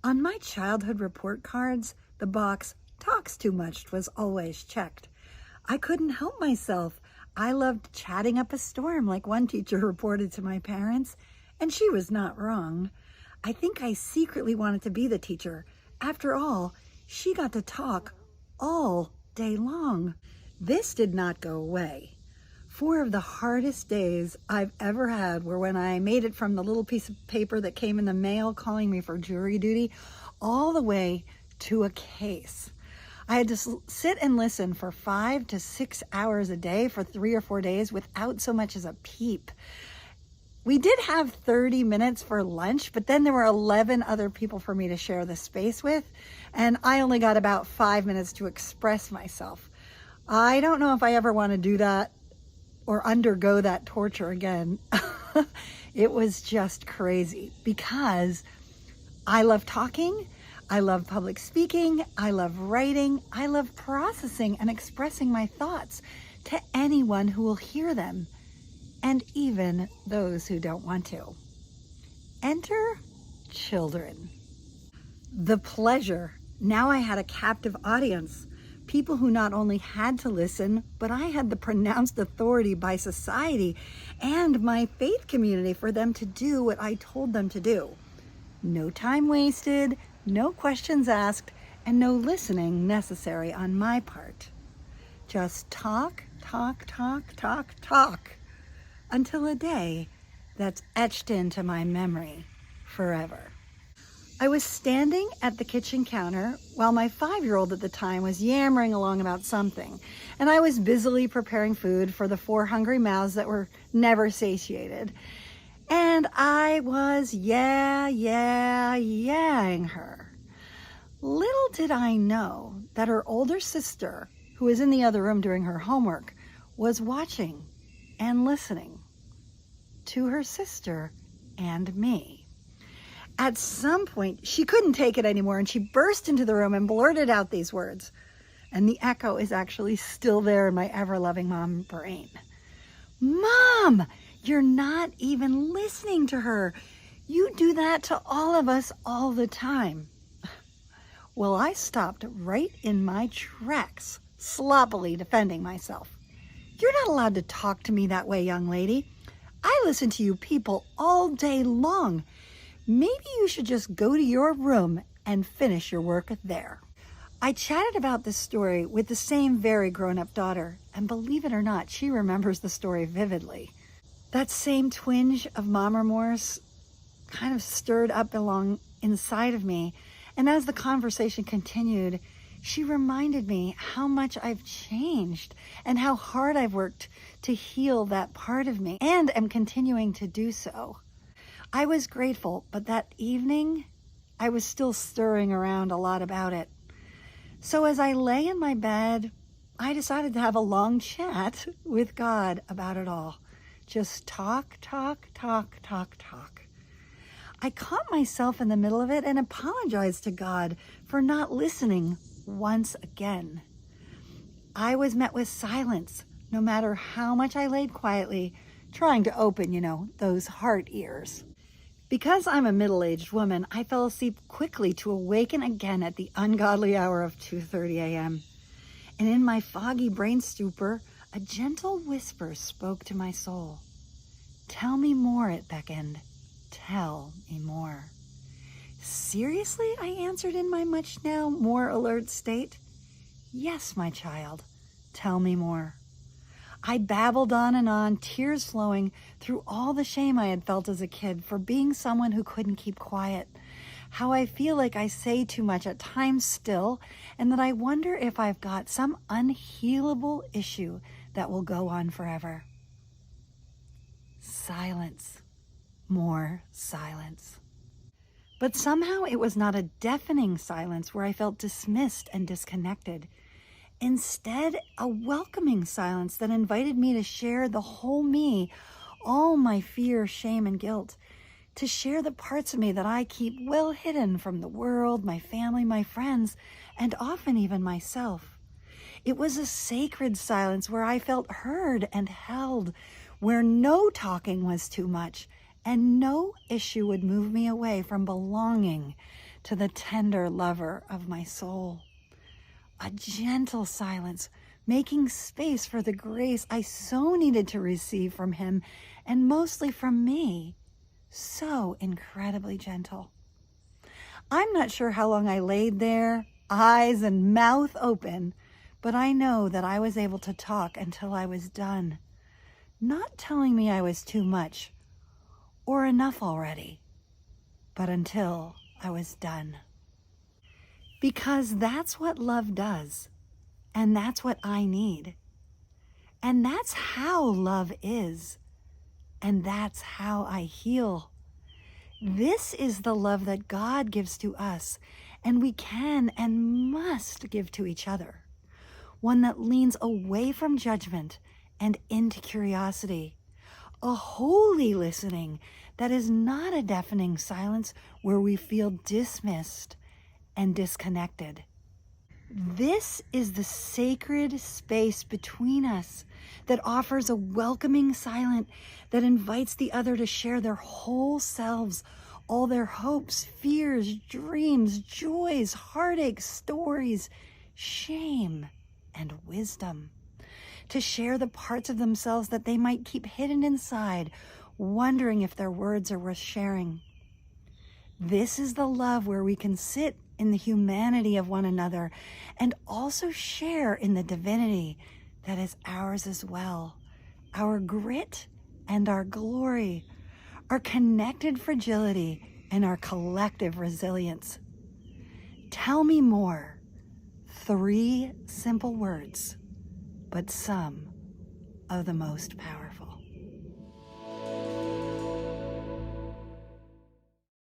On my childhood report cards, the box "talks too much" was always checked. I couldn't help myself. I loved chatting up a storm, like one teacher reported to my parents, and she was not wrong. I think I secretly wanted to be the teacher. After all, she got to talk all day long. This did not go away. 4 of the hardest days I've ever had were when I made it from the little piece of paper that came in the mail calling me for jury duty all the way to a case. I had to sit and listen for 5 to 6 hours a day for 3 or 4 days without so much as a peep. We did have 30 minutes for lunch, but then there were 11 other people for me to share the space with, and I only got about 5 minutes to express myself. I don't know if I ever want to do that or undergo that torture again. It was just crazy because I love talking, I love public speaking, I love writing, I love processing and expressing my thoughts to anyone who will hear them, and even those who don't want to. Enter children. The pleasure. Now I had a captive audience. People who not only had to listen, but I had the pronounced authority by society and my faith community for them to do what I told them to do. No time wasted, no questions asked, and no listening necessary on my part. Just talk, talk, talk, talk, talk, until a day that's etched into my memory forever. I was standing at the kitchen counter while my 5-year-old at the time was yammering along about something, and I was busily preparing food for the 4 hungry mouths that were never satiated. And I was yeah-ing her. Little did I know that her older sister, who was in the other room doing her homework, was watching and listening to her sister and me. At some point, she couldn't take it anymore, and she burst into the room and blurted out these words. And the echo is actually still there in my ever-loving mom brain. "Mom, you're not even listening to her. You do that to all of us all the time." Well, I stopped right in my tracks, sloppily defending myself. "You're not allowed to talk to me that way, young lady. I listen to you people all day long. Maybe you should just go to your room and finish your work there." I chatted about this story with the same very grown-up daughter, and believe it or not, she remembers the story vividly. That same twinge of mom remorse kind of stirred up along inside of me, and as the conversation continued, she reminded me how much I've changed and how hard I've worked to heal that part of me, and am continuing to do so. I was grateful, but that evening, I was still stirring around a lot about it. So as I lay in my bed, I decided to have a long chat with God about it all. Just talk, talk, talk, talk, talk. I caught myself in the middle of it and apologized to God for not listening once again. I was met with silence, no matter how much I laid quietly, trying to open, those heart ears. Because I'm a middle-aged woman, I fell asleep quickly to awaken again at the ungodly hour of 2:30 a.m. And in my foggy brain stupor, a gentle whisper spoke to my soul. "Tell me more," it beckoned. "Tell me more." "Seriously?" I answered in my much now more alert state. "Yes, my child, tell me more." I babbled on, tears flowing through all the shame I had felt as a kid for being someone who couldn't keep quiet, how I feel like I say too much at times still, and that I wonder if I've got some unhealable issue that will go on forever. Silence. More silence. But somehow it was not a deafening silence where I felt dismissed and disconnected. Instead, a welcoming silence that invited me to share the whole me, all my fear, shame, and guilt, to share the parts of me that I keep well hidden from the world, my family, my friends, and often even myself. It was a sacred silence where I felt heard and held, where no talking was too much, and no issue would move me away from belonging to the tender lover of my soul. A gentle silence, making space for the grace I so needed to receive from him, and mostly from me. So incredibly gentle. I'm not sure how long I laid there, eyes and mouth open, but I know that I was able to talk until I was done, not telling me I was too much or enough already, but until I was done. Because that's what love does, and that's what I need. And that's how love is, and that's how I heal. This is the love that God gives to us, and we can and must give to each other. One that leans away from judgment and into curiosity. A holy listening that is not a deafening silence where we feel dismissed and disconnected. This is the sacred space between us that offers a welcoming silence that invites the other to share their whole selves, all their hopes, fears, dreams, joys, heartaches, stories, shame, and wisdom. To share the parts of themselves that they might keep hidden inside, wondering if their words are worth sharing. This is the love where we can sit in the humanity of one another and also share in the divinity that is ours as well. Our grit and our glory, our connected fragility and our collective resilience. Tell me more. 3 simple words, but some of the most powerful.